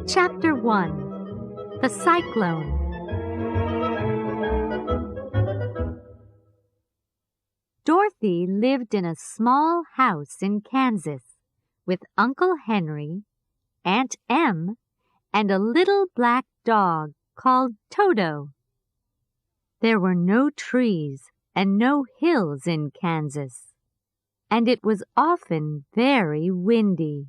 Chapter 1. The Cyclone. Dorothy lived in a small house in Kansas with Uncle Henry, Aunt Em, and a little black dog called Toto. There were no trees and no hills in Kansas, and it was often very windy.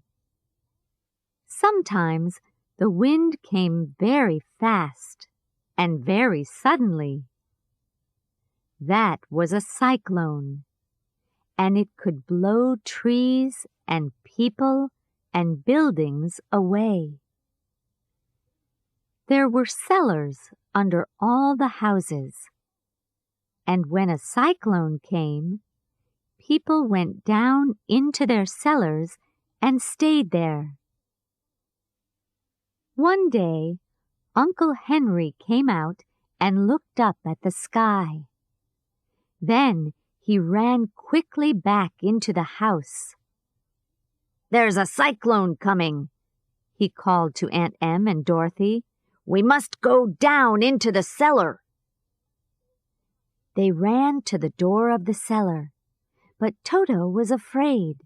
Sometimes the wind came very fast and very suddenly. That was a cyclone, and it could blow trees and people and buildings away. There were cellars under all the houses, and when a cyclone came, people went down into their cellars and stayed there. One day, Uncle Henry came out and looked up at the sky. Then he ran quickly back into the house. "There's a cyclone coming," he called to Aunt Em and Dorothy. "We must go down into the cellar." They ran to the door of the cellar, but Toto was afraid,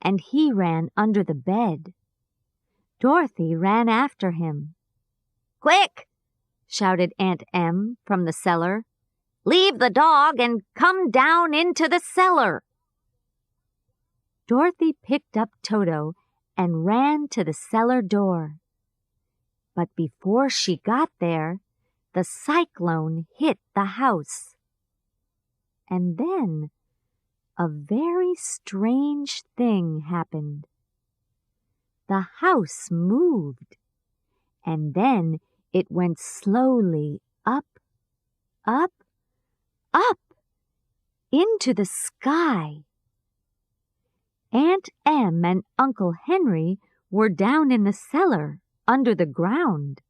and he ran under the bed. Dorothy ran after him. "Quick!" shouted Aunt Em from the cellar. "Leave the dog and come down into the cellar." Dorothy picked up Toto and ran to the cellar door. But before she got there, the cyclone hit the house. And then a very strange thing happened. The house moved, and then it went slowly up, up, up, into the sky. Aunt Em and Uncle Henry were down in the cellar under the ground,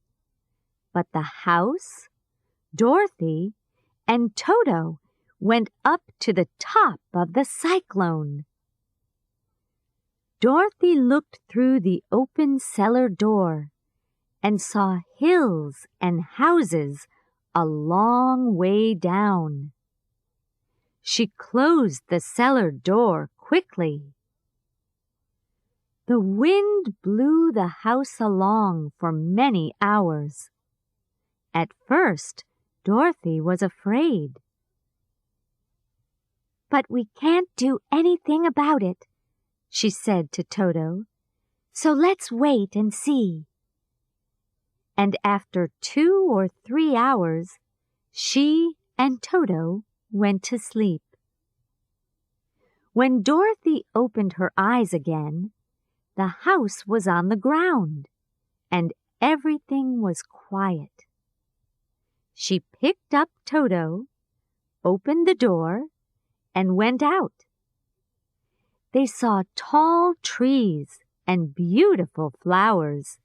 but the house, Dorothy, and Toto went up to the top of the cyclone. Dorothy looked through the open cellar door and saw hills and houses a long way down. She closed the cellar door quickly. The wind blew the house along for many hours. At first, Dorothy was afraid. "But we can't do anything about it," she said to Toto, "so let's wait and see." And after 2 or 3 hours, she and Toto went to sleep. When Dorothy opened her eyes again, the house was on the ground, and everything was quiet. She picked up Toto, opened the door, and went out. They saw tall trees and beautiful flowers.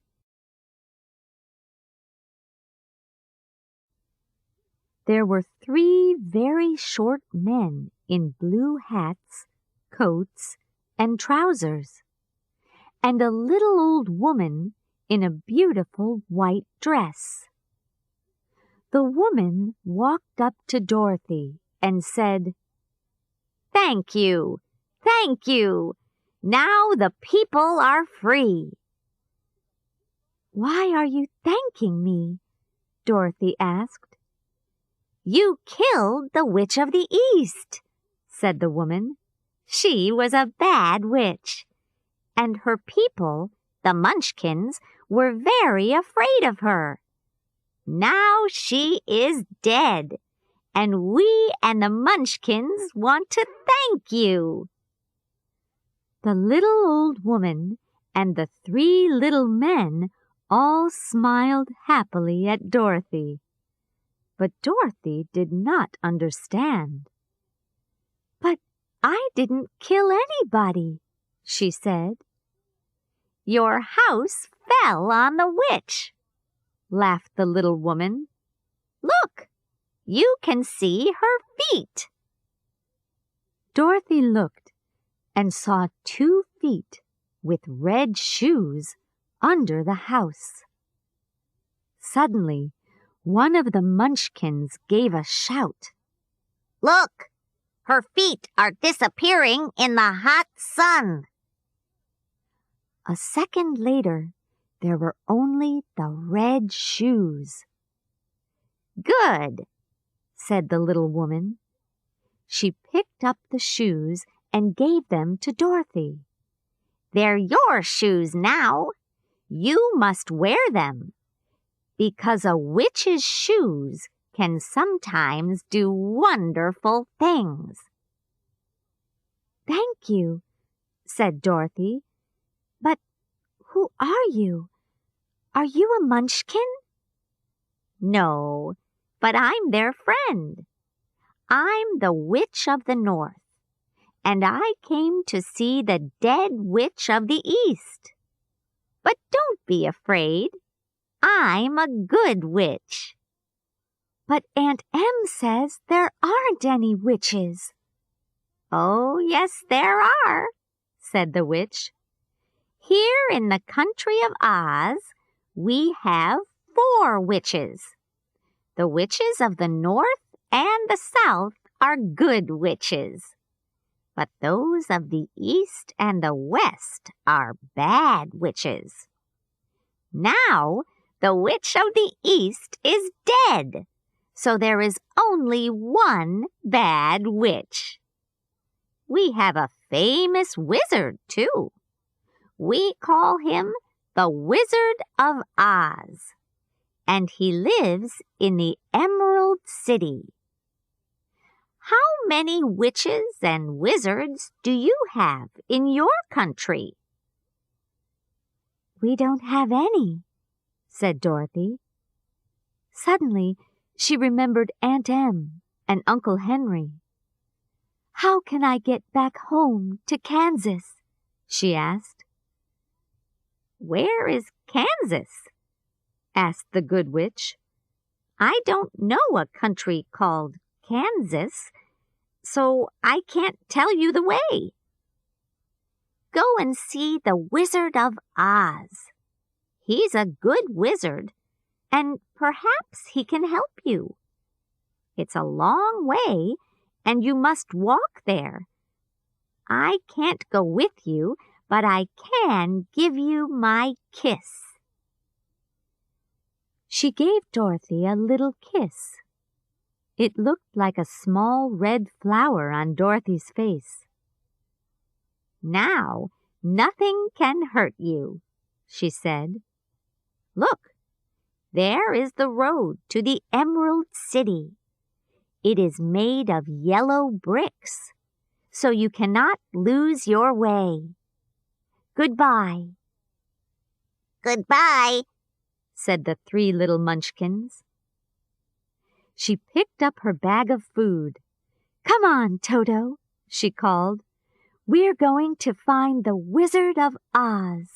There were 3 very short men in blue hats, coats, and trousers, and a little old woman in a beautiful white dress. The woman walked up to Dorothy and said, "Thank you, thank you. Now the people are free." "Why are you thanking me?" Dorothy asked. "You killed the Witch of the East," said the woman. "She was a bad witch, and her people, the Munchkins, were very afraid of her. Now she is dead, and we and the Munchkins want to thank you." The little old woman and the 3 little men all smiled happily at Dorothy. But Dorothy did not understand. "But I didn't kill anybody," she said. "Your house fell on the witch," laughed the little woman. "Look, you can see her feet." Dorothy looked and saw 2 feet with red shoes under the house. Suddenly, one of the Munchkins gave a shout. Look! Her feet are disappearing in the hot sun. A second later, there were only the red shoes. Good, said the little woman. She picked up the shoes and gave them to Dorothy. They're your shoes now. You must wear them, because a witch's shoes can sometimes do wonderful things. Thank you, said Dorothy. But who are you? Are you a Munchkin? No, but I'm their friend. I'm the Witch of the North, and I came to see the dead Witch of the East. But don't be afraid. I'm a good witch. But Aunt Em says there aren't any witches. Oh, yes, there are, said the witch. Here in the country of Oz, we have 4 witches. The witches of the North and the South are good witches, but those of the East and the West are bad witches. Now, the witch of the East is dead, so there is only one bad witch. We have a famous wizard, too. We call him the Wizard of Oz, and he lives in the Emerald City. How many witches and wizards do you have in your country? We don't have any, said Dorothy. Suddenly, she remembered Aunt Em and Uncle Henry. How can I get back home to Kansas? She asked. Where is Kansas? Asked the good witch. I don't know a country called Kansas, so I can't tell you the way. Go and see the Wizard of Oz. He's a good wizard, and perhaps he can help you. It's a long way, and you must walk there. I can't go with you, but I can give you my kiss. She gave Dorothy a little kiss. It looked like a small red flower on Dorothy's face. Now, nothing can hurt you, she said. Look, there is the road to the Emerald City. It is made of yellow bricks, so you cannot lose your way. Goodbye. Goodbye, said the 3 little Munchkins. She picked up her bag of food. Come on, Toto, she called. We're going to find the Wizard of Oz.